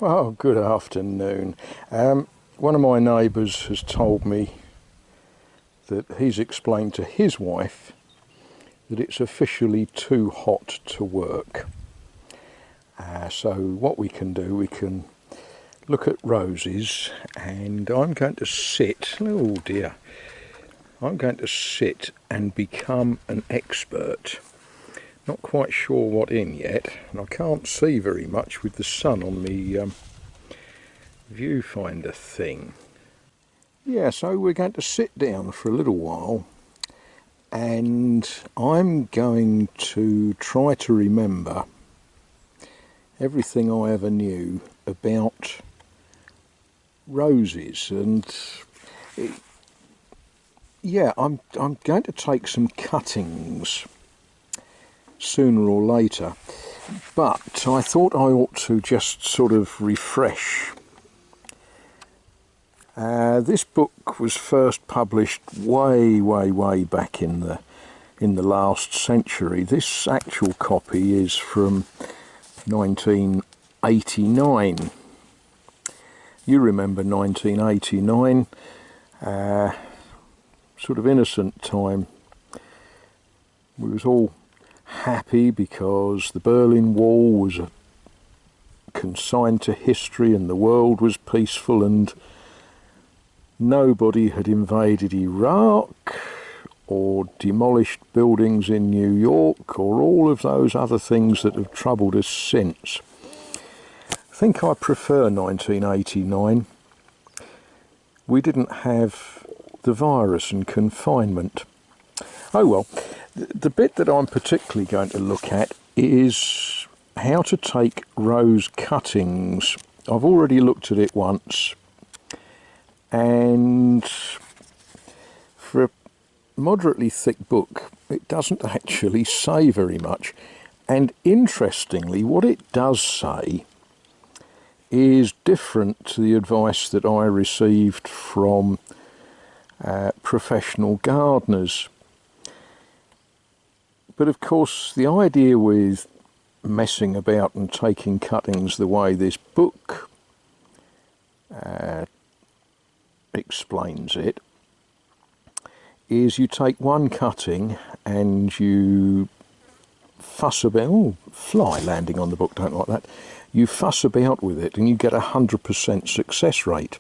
Oh, good afternoon. One of my neighbours has told me that he's explained to his wife that it's officially too hot to work. So what we can do, we can look at roses, and I'm going to sit, oh dear, I'm going to sit and become an expert. Not quite sure what in yet, and I can't see very much with the sun on the viewfinder thing. Yeah, so we're going to sit down for a little while, and I'm going to try to remember everything I ever knew about roses. And yeah, I'm going to take some cuttings sooner or later, but I thought I ought to just sort of refresh. This book was first published way back in the last century. This actual copy is from 1989. You remember 1989, sort of innocent time. We was all happy because the Berlin Wall was consigned to history and the world was peaceful, and nobody had invaded Iraq or demolished buildings in New York or all of those other things that have troubled us since. I think I prefer 1989. We didn't have the virus and confinement. Oh well, the bit that I'm particularly going to look at is how to take rose cuttings. I've already looked at it once, and for a moderately thick book it doesn't actually say very much. And interestingly, what it does say is different to the advice that I received from professional gardeners. But of course, the idea with messing about and taking cuttings the way this book explains it is you take one cutting and you fuss about, oh, fly landing on the book, don't like that. You fuss about with it and you get 100% success rate.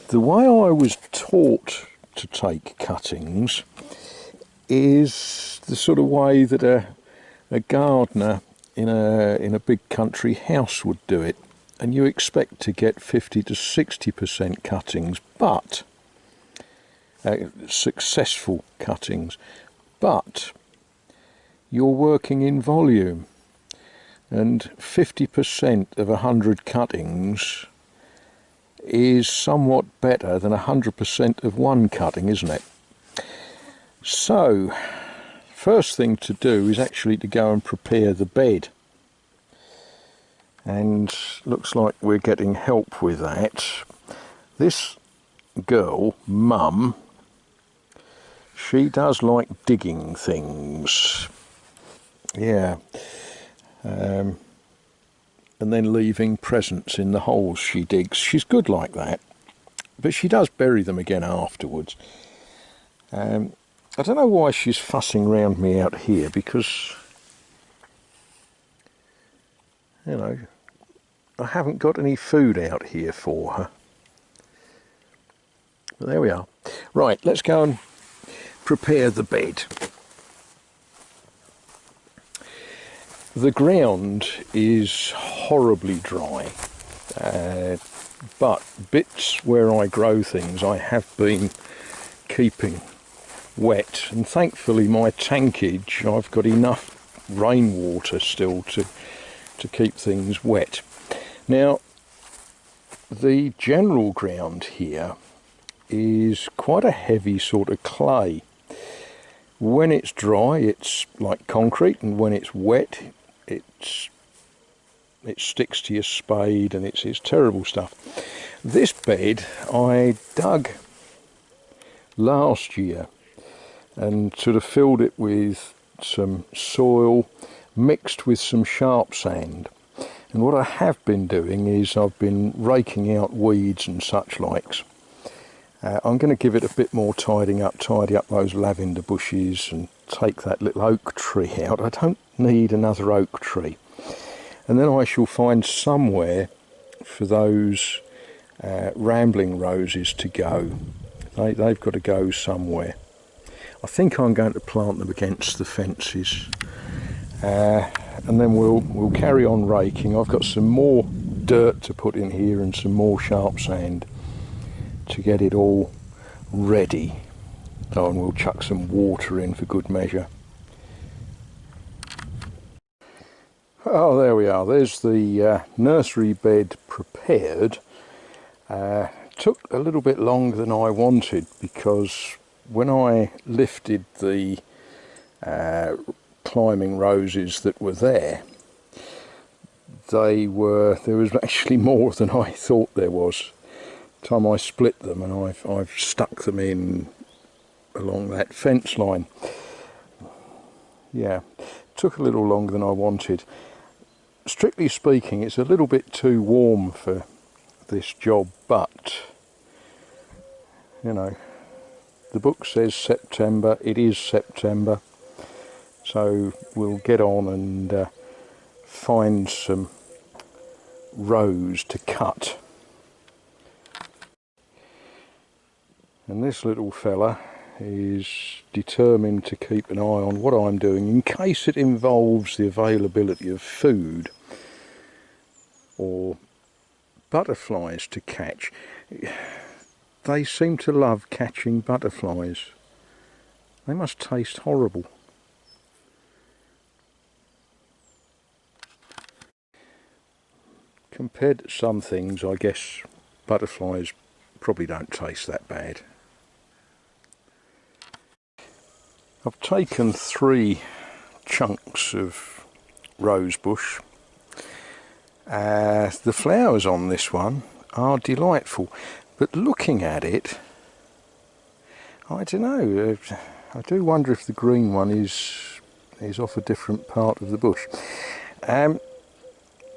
The way I was taught to take cuttings is the sort of way that a gardener in a big country house would do it, and you expect to get 50 to 60% cuttings, but successful cuttings, but you're working in volume, and 50% of 100 cuttings is somewhat better than 100% of one cutting, isn't it? So, first thing to do is actually to go and prepare the bed. And looks like we're getting help with that. This girl, Mum, she does like digging things. Yeah. And then leaving presents in the holes she digs. She's good like that. But she does bury them again afterwards. I don't know why she's fussing around me out here, because, you know, I haven't got any food out here for her. But there we are. Right, let's go and prepare the bed. The ground is horribly dry, but bits where I grow things I have been keeping wet, and thankfully my tankage, I've got enough rainwater still to keep things wet. Now, the general ground here is quite a heavy sort of clay. When it's dry it's like concrete, and when it's wet it sticks to your spade, and it's terrible stuff. This bed I dug last year and sort of filled it with some soil mixed with some sharp sand, And what I have been doing is I've been raking out weeds and such likes. I'm going to give it a bit more tidy up those lavender bushes and take that little oak tree out. I don't need another oak tree. And then I shall find somewhere for those rambling roses to go. They've got to go somewhere. I think I'm going to plant them against the fences. And then we'll carry on raking. I've got some more dirt to put in here and some more sharp sand to get it all ready. Oh, and we'll chuck some water in for good measure. Oh, there we are. There's the nursery bed prepared. Took a little bit longer than I wanted because when I lifted the climbing roses that were there, there was actually more than I thought there was. The time I split them, and I've stuck them in along that fence line. Yeah, took a little longer than I wanted. Strictly speaking, it's a little bit too warm for this job, but you know, the book says September. It is September, so we'll get on and find some rows to cut. And this little fella is determined to keep an eye on what I'm doing in case it involves the availability of food or butterflies to catch. They seem to love catching butterflies. They must taste horrible. Compared to some things, I guess butterflies probably don't taste that bad. I've taken 3 chunks of rosebush. The flowers on this one are delightful, but looking at it, I don't know. I do wonder if the green one is off a different part of the bush.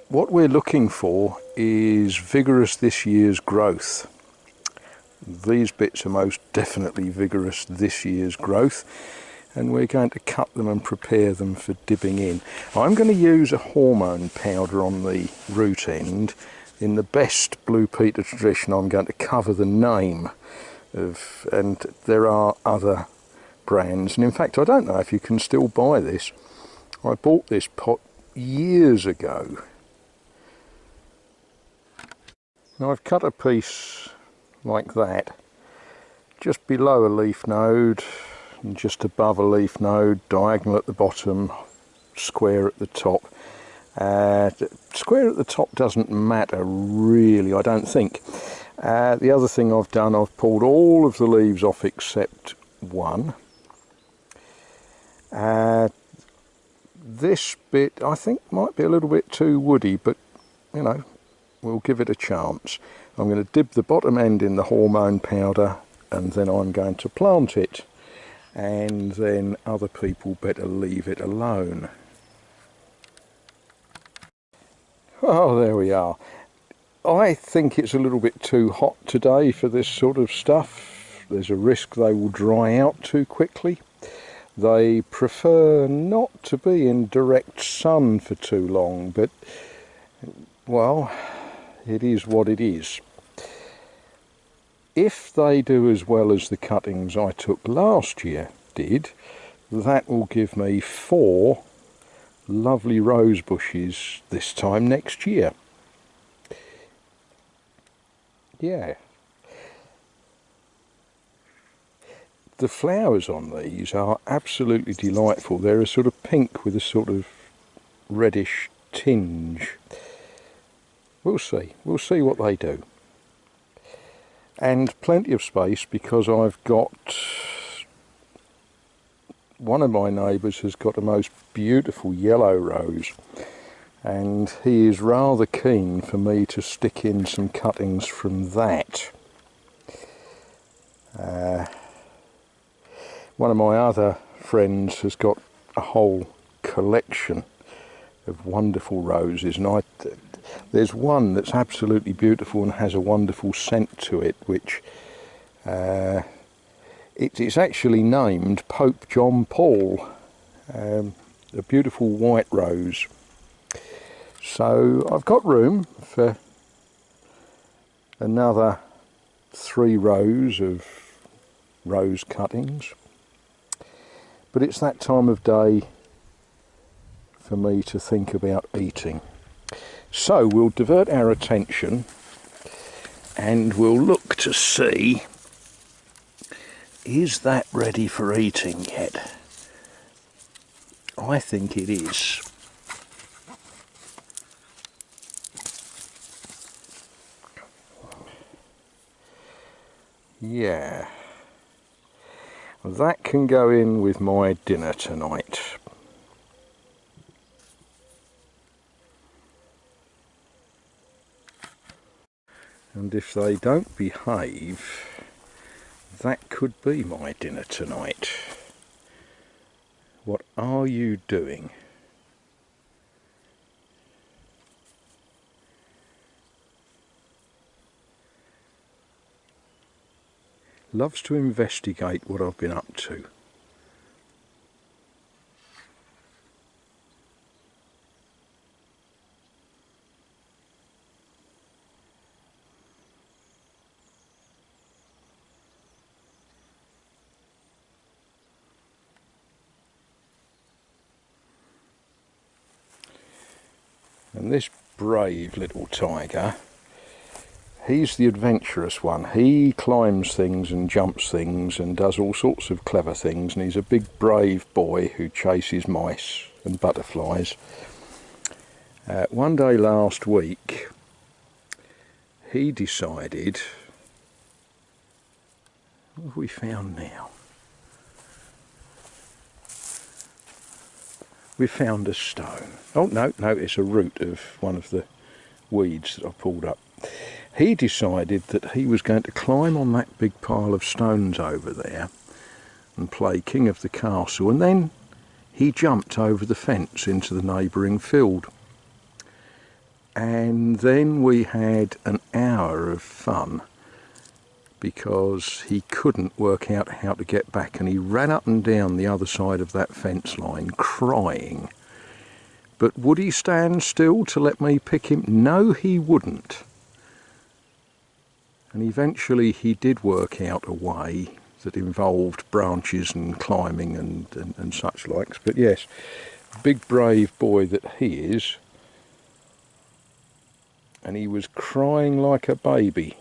What we're looking for is vigorous this year's growth. These bits are most definitely vigorous this year's growth, and we're going to cut them and prepare them for dibbing in. I'm going to use a hormone powder on the root end. In the best Blue Peter tradition, I'm going to cover the name of, and there are other brands, and in fact I don't know if you can still buy this. I bought this pot years ago. Now I've cut a piece like that, just below a leaf node and just above a leaf node, diagonal at the bottom, square at the top. Square at the top doesn't matter really, I don't think. The other thing I've done, I've pulled all of the leaves off except one. This bit I think might be a little bit too woody, but you know, we'll give it a chance. I'm going to dip the bottom end in the hormone powder, and then I'm going to plant it, and then other people better leave it alone. Oh, there we are. I think it's a little bit too hot today for this sort of stuff. There's a risk they will dry out too quickly. They prefer not to be in direct sun for too long, but well, it is what it is. If they do as well as the cuttings I took last year did, that will give me 4 lovely rose bushes this time next year. Yeah. The flowers on these are absolutely delightful. They're a sort of pink with a sort of reddish tinge. We'll see what they do. And plenty of space, because I've got, one of my neighbours has got a most beautiful yellow rose, and he is rather keen for me to stick in some cuttings from that. One of my other friends has got a whole collection of wonderful roses, and There's one that's absolutely beautiful and has a wonderful scent to it, which it's actually named Pope John Paul, a beautiful white rose. So I've got room for another 3 rows of rose cuttings, but it's that time of day for me to think about eating. So we'll divert our attention and we'll look to see, is that ready for eating yet? I think it is. Yeah, that can go in with my dinner tonight. And if they don't behave, that could be my dinner tonight. What are you doing? Loves to investigate what I've been up to. And this brave little tiger, he's the adventurous one. He climbs things and jumps things and does all sorts of clever things, and he's a big brave boy who chases mice and butterflies. One day last week he decided, what have we found now? We found a stone. Oh no, it's a root of one of the weeds that I pulled up. He decided that he was going to climb on that big pile of stones over there and play king of the castle, and then he jumped over the fence into the neighbouring field. And then we had an hour of fun because he couldn't work out how to get back, and he ran up and down the other side of that fence line crying. But would he stand still to let me pick him? No, he wouldn't. And eventually he did work out a way that involved branches and climbing and such likes. But yes, big brave boy that he is. And he was crying like a baby.